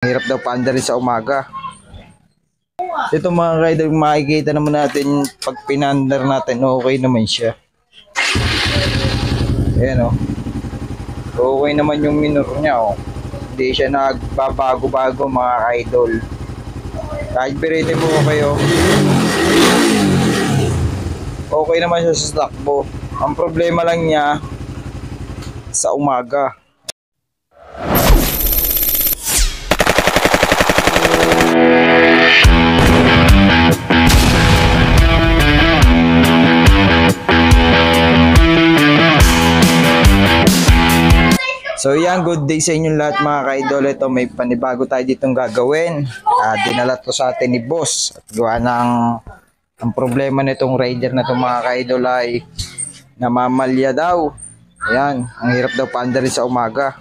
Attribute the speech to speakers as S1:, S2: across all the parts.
S1: Hirap daw paanda rin sa umaga. Ito mga rider, makikita naman natin pag pinandar natin, okay naman siya. Ayan o. Okay naman yung minor niya o. Hindi siya nagbabago-bago mga idol. Kahit biritin mo kayo, okay naman siya sa takbo. Ang problema lang niya sa umaga. So yan, good day sa inyong lahat mga ka-idol. Ito may panibago tayo ditong gagawin. Dinalat ko sa atin ni boss. At gawa ng ang problema nitong rider na itong mga ka-idol ay namamalya daw. Ayan, ang hirap daw paanda rin sa umaga.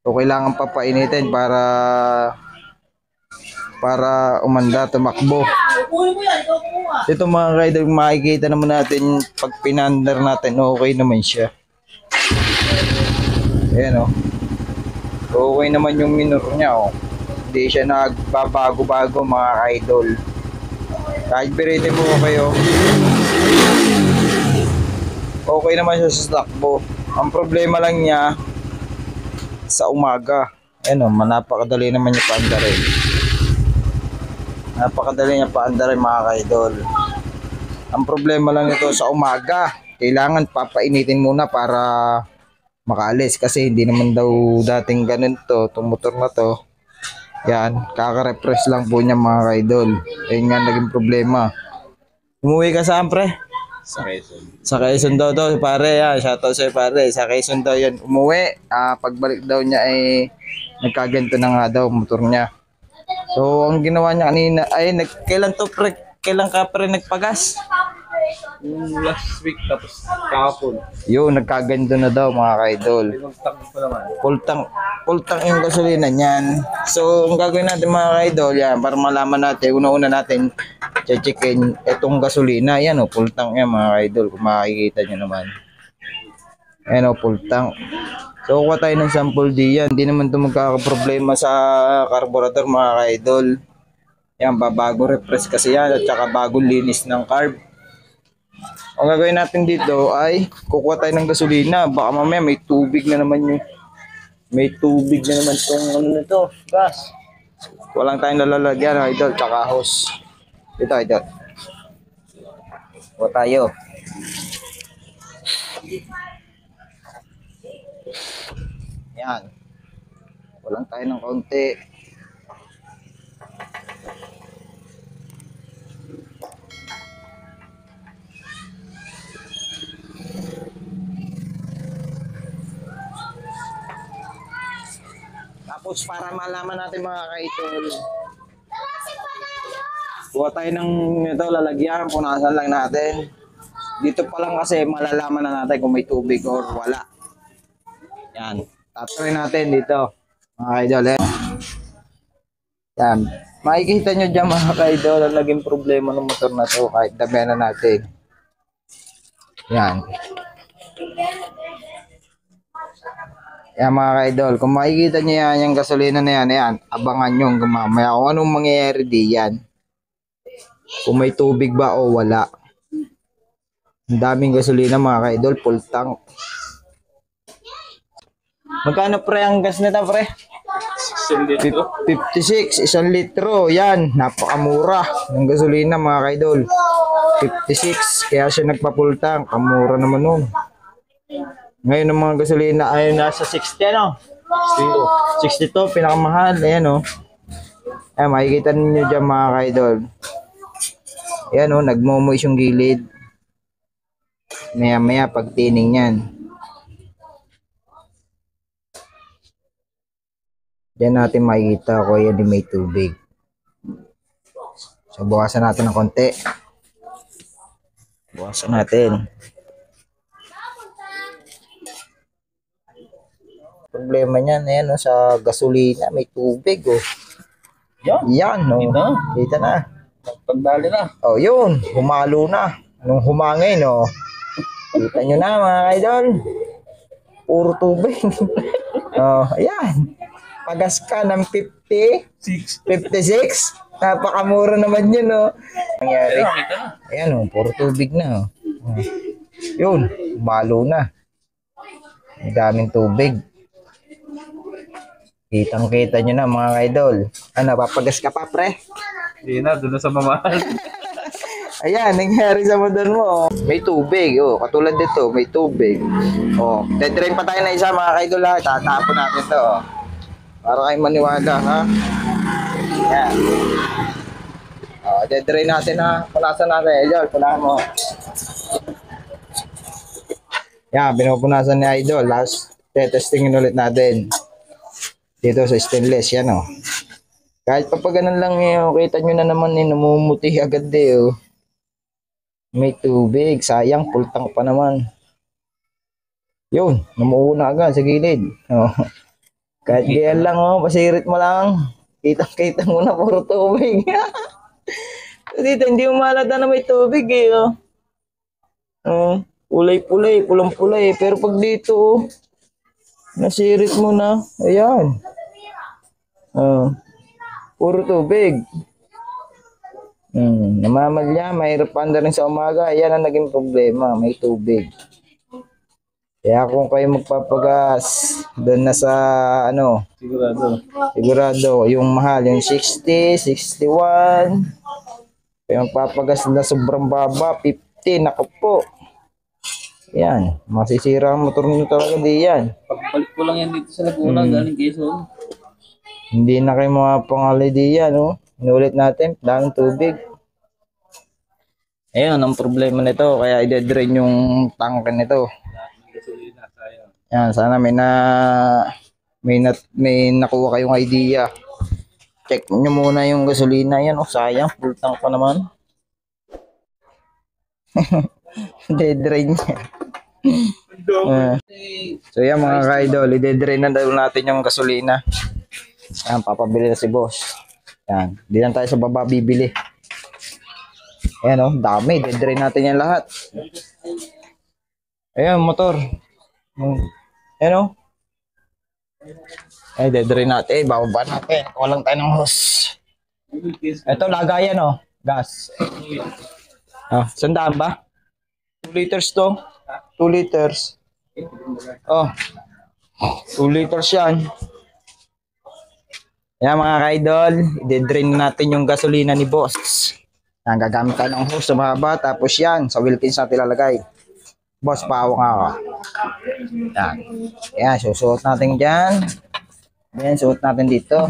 S1: So kailangan papainitin para umanda, tumakbo. Ito mga ka-idol, makikita naman natin pag pinandar natin, okay naman siya. Ayan o. Okay naman yung minor niya o. Hindi siya nagbabago-bago mga idol. Kahit biritin mo kayo, okay naman siya sa takbo. Ang problema lang niya sa umaga. Ayan o, napakadali naman niya paandarin. Napakadali niya paandarin mga idol. Ang problema lang ito sa umaga. Kailangan papainitin muna para makaalis kasi hindi naman daw dating ganun to, itong motor na to. Yan, kaka-refresh lang po niya mga idol. Ayun nga naging problema. Umuwi ka saan pre?
S2: Sa Quezon.
S1: Sa Quezon daw pare. Yan, shoutout sa'yo pare. Sa Quezon daw yan umuwi. Pagbalik daw niya ay nagkaganto na nga daw motor niya. So ang ginawa niya kanina ay kailan to pre? Kailan ka pre nagpagas?
S2: Last week tapos kahapon.
S1: Yun, nagkaganda na daw mga ka-idol.
S2: Pinagtank ko naman.
S1: Full tank yung gasolina niyan. So, ang gagawin natin mga ka-idol, yan, para malaman natin, una-una natin, checkin itong gasolina. Yan o, full tank yan mga ka-idol, kung makikita nyo naman. Yan o, full tank. So, kuha tayo ng sample diyan. Hindi naman ito magkakaproblema sa carburetor mga ka-idol. Yan, bago refresh kasi yan, at saka bagong linis ng carb. Ang gagawin natin dito ay kukuha tayo ng gasolina. Baka mamaya may tubig na naman yung tong ano nito, gas. Walang tayong nalalagyan idol, tsaka hose. Dito idol. Kuha tayo. Yan. Walang tayo ng konti. Tapos para malaman natin mga ka-idol, kuha tayo ng ito, lalagyan, punasan lang natin. Dito pa lang kasi malalaman na natin kung may tubig or wala. Yan, tatry natin dito mga ka-idol. Yan, makikita nyo dyan mga ka-idol ang naging problema ng motor na to kahit damihan na natin. Yan. Yan mga ka-idol, kung makikita nyo yan, yung gasolina na yan, abangan nyo hanggang mamaya kung anong mangyayari diyan. Kung may tubig ba o wala. Ang daming gasolina mga ka-idol, full tank. Magkano pre ang gas nito pre? 56, 1 litro. Yan, napakamura ng gasolina mga ka-idol. 56, kaya siya nagpa-full tank. Kamura naman nun. Ngayon ang mga gasolina ay nasa 60 ano? 62, pinakamahal. Ayan o. Ayan, makikita ninyo dyan mga ka-idol. Ayan o, nagmomoist yung gilid. Maya maya pagtining yan. Diyan natin makikita ko yan may tubig. So bukasan natin ng konti. Bukasan natin. Problema niyan, ayan o, sa gasolina, may tubig o. Yan o, kita na.
S2: Pagdali na.
S1: O yun, humalo na. Nung humangin o. Kita nyo na mga idol. Puro tubig. Ayan. pagas ka ng 50,
S2: 6.
S1: 56. Napakamura naman yun, no? Nangyari.
S2: Kita na.
S1: Ayan, oh, puro tubig na, oh. Oh. Yun, malo na. Ang daming tubig. Kitang-kita nyo na, mga idol. Ano, papagas ka pa, pre?
S2: Hindi na, doon na sa mamahal.
S1: Ayan, nangyari sa motor mo. Oh. May tubig, oh. Katulad dito, may tubig. Oh, dedrain pa tayo na isa, mga idol, ha. Tatapon natin to, oh. Para kayo maniwala, ha. Ayan. Oh, dedrain natin, ha. Punasan natin. Idol, punasan mo. Yan, pinupunasan ni Idol. Tapos, testingin ulit natin. Dito sa stainless, yan, oh. Kahit pa ganun lang, eh, oh, kita nyo na naman, eh, namumuti agad, eh, oh. May tubig, sayang, full tank pa naman. Yun, namuuna agad sa gilid. Oh. Kahit ganyan lang, oh, pasirit mo lang. Kitang-kita mo na, puro tubig. Dito, hindi mo malata na may tubig, eh, oh. Oh, pulay-pulay, pulang-pulay, eh. Pero pag dito, oh, nasirit mo na, ayan. Oh, puro tubig. Namamalya, mahirap pa rin sa umaga. Yan ang naging problema, may tubig. Kaya kung kayo magpapagas, doon na sa ano, sigurado, yung mahal, yung 60, 61. Kaya magpapagas na sobrang baba, 50, naku po. Yan, masisira ang motor nyo talaga di yan.
S2: Pagbalik ko lang yan dito sa Laguna, galing Quezon.
S1: Hindi na kayo mga pangalay di yan, oh. Inulit natin, daming tubig. Ayun, ang problema nito, kaya i-drain yung tank nito.
S2: Gasolina, sayang.
S1: Yan, sana may nakuha kayong idea. Check nyo muna yung gasolina yan, oh, sayang, full tank pa naman. I-drain niya. So yan mga ka-idol, i-drain na daw natin yung gasolina. Yan, papabili na si boss. Yan, di lang tayo sa baba bibili. Ayan, oh, dami, i-drain natin yan lahat. Ayan, motor. Ayan, oh. Ay, i-drain natin, bababa natin. Walang tayo ng hose. Ito, lagayan, oh, gas. Oh, sandaan ba? 2 liters to. 2 liters. Oh. 2 liters yan. Yan mga ka-idol, i-drain natin yung gasolina ni boss. Yan, gagamit tayo ng hose sa mahaba, tapos yan, sa Wilkins natin ilalagay. Boss, paawa nga ako. Yan. Yan, susuot natin dyan. Yan, suot natin dito.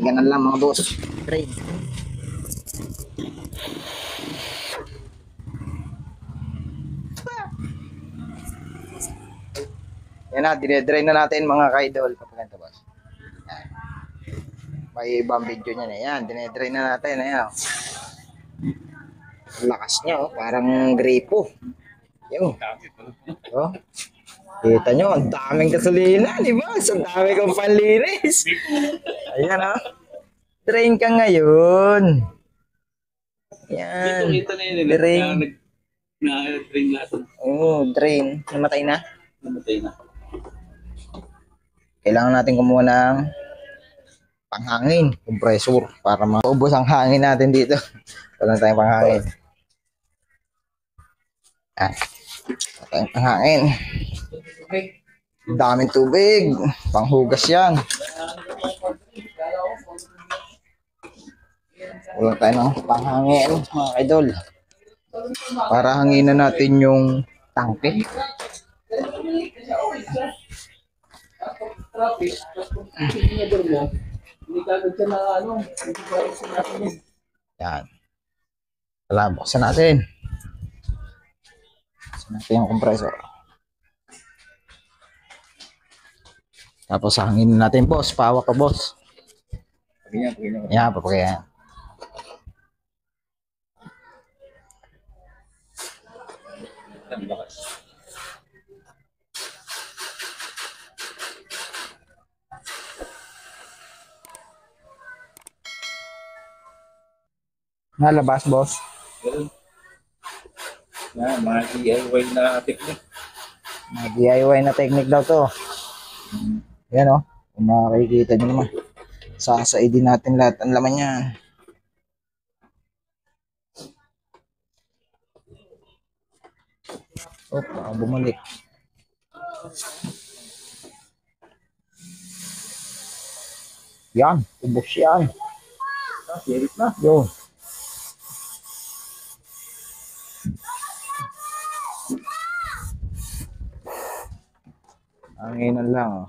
S1: Ganun lang mga boss. Drain. Yan na, dinedrain na natin mga ka-idol. Kapag ito, boss. Yan. May ibang video niya na yan. Dinedrain na natin. Ayan. Lakas niya, oh. Parang gripo. Yun. Oh. Kita nyo, ang daming gasolina, di ba? Ang dami kong panlinis. Ayan, oh. Drain ka ngayon. Yan.
S2: Kita na yun.
S1: Drain.
S2: Na-drain lahat.
S1: Oh, drain. Namatay na.
S2: Namatay na.
S1: Kailangan natin kumuha ng panghangin, compressor, para maubos ang hangin natin dito. Wala tayong panghangin. Yan. Wala tayong panghangin. Daming tubig. Panghugas yan. Wala tayo ng panghangin, mga idol. Para hanginan natin yung tangke. Yan. Wala, buksan natin. Buksan natin yung compressor. Tapos hangin natin, boss. Pawak ka, boss. Yan, papagayan. Nalabas, boss.
S2: Yan, mga DIY na technique.
S1: DIY na technique daw to. Yan o. Kung makikita nyo naman. Sasaidin natin lahat ang laman yan. Baka bumalik. Yan. Ubos yan.
S2: Sirit na.
S1: Yun. Hanginan lang. Oh.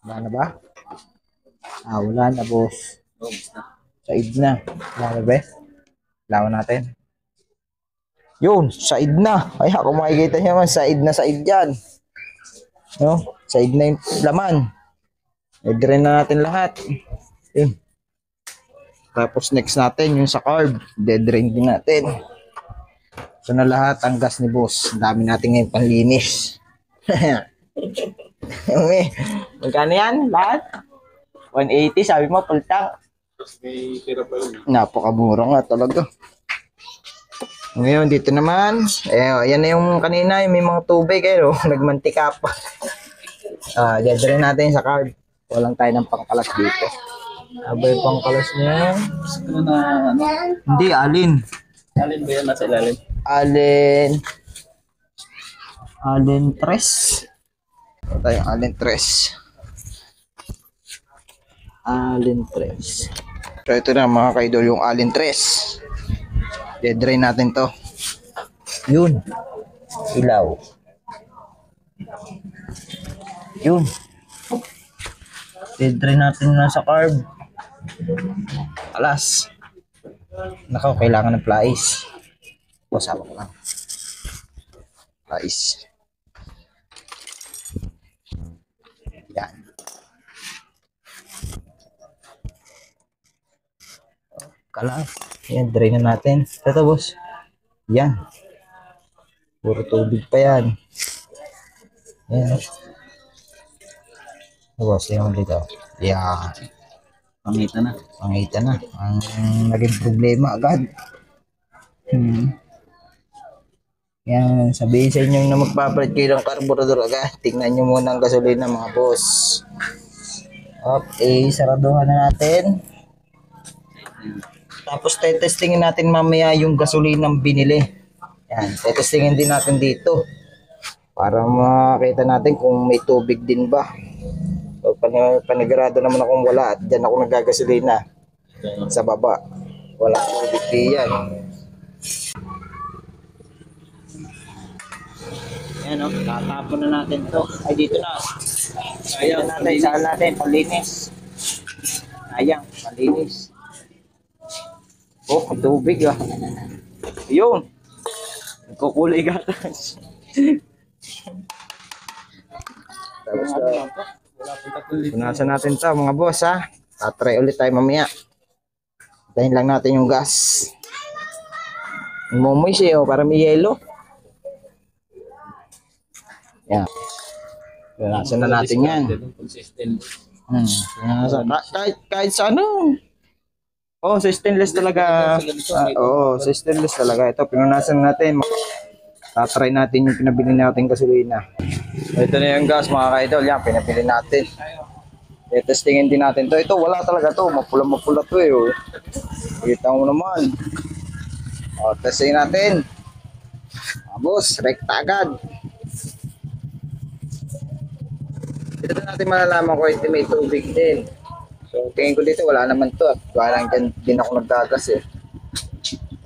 S1: Wala na ba? Wala na, boss.
S2: Ubus na.
S1: Said na. Wala na ba? Lawan natin. Yun, said na. Ay, kung makikita nyo naman, said na said yan. No? Said na yung laman. I-drain na natin lahat. Yun. Tapos next natin, yung sa carb. De-drain din natin. So na lahat, ang gas ni boss. Ang dami natin ngayon panlinis. Magkano yan? Lahat? 180, sabi mo, full tank.
S2: May tira pa yun.
S1: Napakamura nga talaga. Ngayon, dito naman, ayan na yung kanina, yung may mga tubig, nagmantika pa. Dadre natin sa card. Walang tayo ng pangkalas dito. Abay, pangkalas niya.
S2: Gusto na ano?
S1: Hindi, alin.
S2: Alin ba yan nasa ilalim?
S1: Alin tres. Ito tayong alin tres. Alin tres. So, ito na mga kaidol, yung alin tres. De-drain natin to. Yun. Ilaw. Yun. De-drain natin na sa carb. Alas. Nakaw, kailangan ng plies. Wasama ko lang. Plies. Yan. Kalas. Yan, drain na natin. Ito, boss. Yan. Puro tubig pa yan. Yan. Ito, boss. Yan dito. Yan.
S2: Pangita na.
S1: Pangita na. Ang naging problema agad. Yan. Sabihin sa inyo na magpapalit kayo ng carburetor agad. Tingnan nyo muna ang gasolina, mga boss. Okay. Saraduhan na natin. Tapos testingin natin mamaya yung gasolinang binili. Yan, testingin din natin dito. Para makita natin kung may tubig din ba. So, panigurado naman akong wala at dyan ako nagagasolina. Sa baba. Wala tubig diyan. Yan o, tatapon na natin to. Ay, dito na. Sayang natin, saan natin, palinis. Sayang, palinis. Oh, tubig ah. Yun. Nagkukulay gatas. Tapos punasan natin to mga boss ha. Tatry ulit tayo mamaya. Tayin lang natin yung gas. Mumoy siya para may yelo. Yan. Punasan na natin yan.
S2: Consistent.
S1: Kahit sa ano. Oh, sa stainless talaga. Oo, sa stainless talaga. Ito, pinunasan natin. Tatry natin yung pinabili natin gasolina. Ito na yung gas mga ka-idol. Yan, pinabili natin. Testingin din natin to. Ito, wala talaga to. Mapula-mapula to eh. Oh. Kita mo naman. O, testingin natin. Boss, rekta agad. Ito natin malalaman ko ito may tubig din. So, tingin ko dito, wala naman to. At parang din ako nagdagas eh.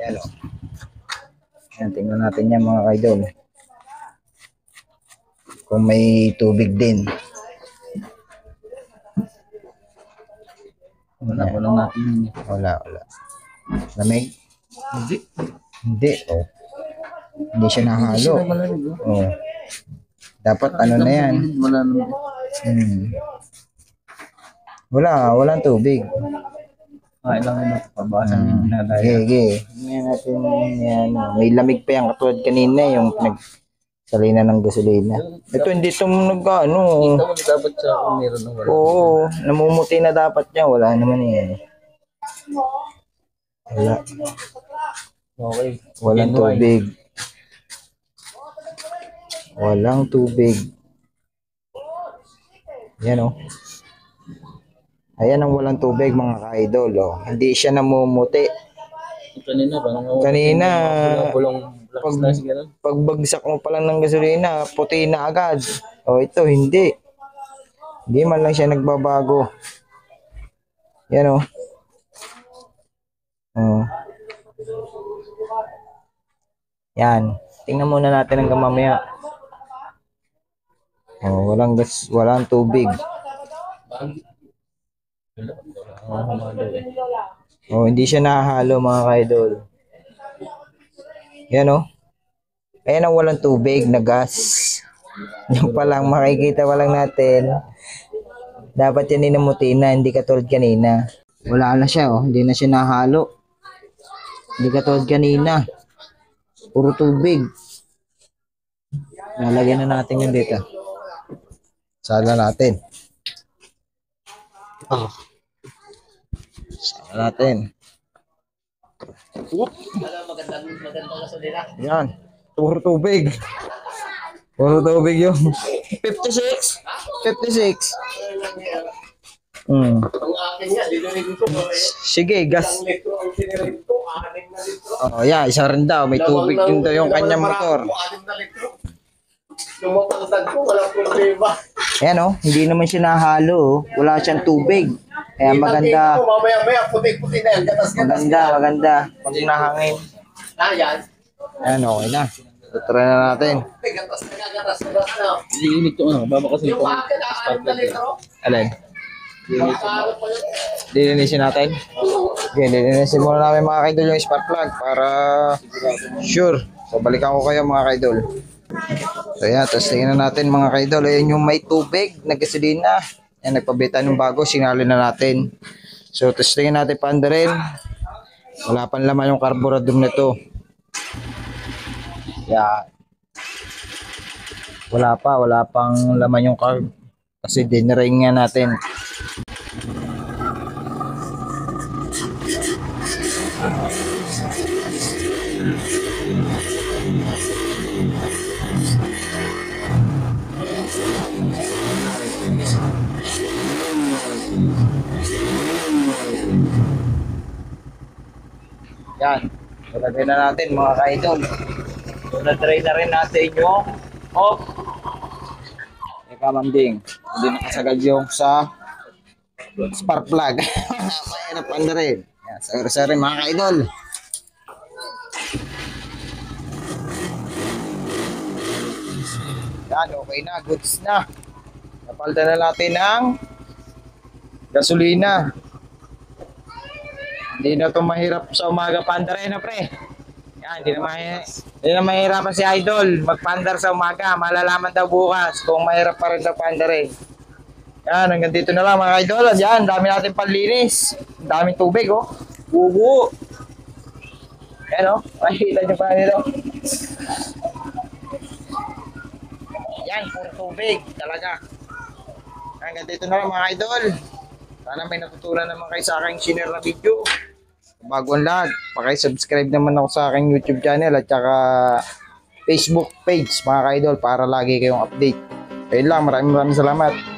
S1: Yan o. Yan, tingnan natin yan mga kaidol. Kung may tubig din.
S2: Wala ko lang natin.
S1: Wala. Lamig? Hindi. Oh. Hindi siya nahalo. Oh. Dapat ano na yan.
S2: Wala naman.
S1: Walang tubig.
S2: Kailangan na pabasan yung dinadaya.
S1: Okay. Ngayon natin yan. May lamig pa yan katulad kanina yung pinagsalina ng gasolina. Ito hindi ito nag-ano.
S2: Ito mo dapat siya kung meron ng wala.
S1: Oo. Namumuti na dapat niya. Wala naman yan. Wala.
S2: Okay.
S1: Walang
S2: NY.
S1: tubig. Walang tubig. Yan oh. Ayan ang walang tubig mga ka-idol. Oh. Hindi siya namumuti.
S2: Kanina, parang
S1: Kanina,
S2: bulong
S1: pag,
S2: lakas na gano'n.
S1: pagbagsak mo pa lang ng gasolina, puti na agad. O ito, hindi. Hindi man lang siya nagbabago. Yan o. Yan. Tingnan muna natin hanggang mamaya. Walang gas, walang tubig. Hindi siya nahahalo mga ka-idol. Yan o. Ayan ang walang tubig na gas. Yung pa lang, makikita pa lang natin. Dapat yan inamuti na, hindi katulad kanina. Wala na siya oh, hindi na siya nahalo. Hindi katulad kanina. Puro tubig. Nalagyan na natin yun dito. Sala natin. Sala natin. Yan. Puro tubig. Puro tubig yun. 56. 56. Sige, gas. Yeah, isa rin daw. May tubig din daw yung kanyang motor. Ayan oh, hindi naman siya nahalo. Oh. Wala siyang tubig. Kaya maganda. Maganda. Pag nahangin. Ayan, okay na. Try na natin.
S2: Liinit yung ano, baba kasi yung
S1: Alin? Lilinisin natin. Okay, lilinisin muna namin mga kaidol yung spark plug para sure. So, balikan ko kayo mga kaidol. So, yan. Tapos tingnan natin mga kaidol. Ayan yung may tubig na gasolina. Yan, nagpabita ng bago. Sinalin na natin. So, tapos tingnan natin paanda rin. Wala pang laman yung carburetor nito. Yan. Wala pang laman yung carb. Kasi dinring nga natin. Yan. Ilagay na natin mga ka-idol. So, na-try na rin natin yung off. Teka, mambing. Hindi nakasagad yung sa spark plug. Mahirap na rin. Yan. Sorry mga ka-idol. Yan, okay na. Goods na. Napalitan na natin ang gasolina. Hindi na ito mahirap sa umaga pandar na pre. Yan, hindi na mahirapan si Idol magpandar sa umaga. Malalaman daw bukas kung mahirap pa rin sa pandar eh. Yan, hanggang dito na lang mga Idol. Yan, dami natin panlinis. Daming tubig oh. Bubo. Yan oh, makikita nyo pa nito. Yan, puro tubig talaga. Hanggang dito na lang mga Idol. Sana may natutunan naman kayo sa aking share na video. Bago ang lahat, paki-subscribe naman ako sa aking YouTube channel at saka Facebook page mga ka-idol para lagi kayong update. Ayun lang, maraming salamat.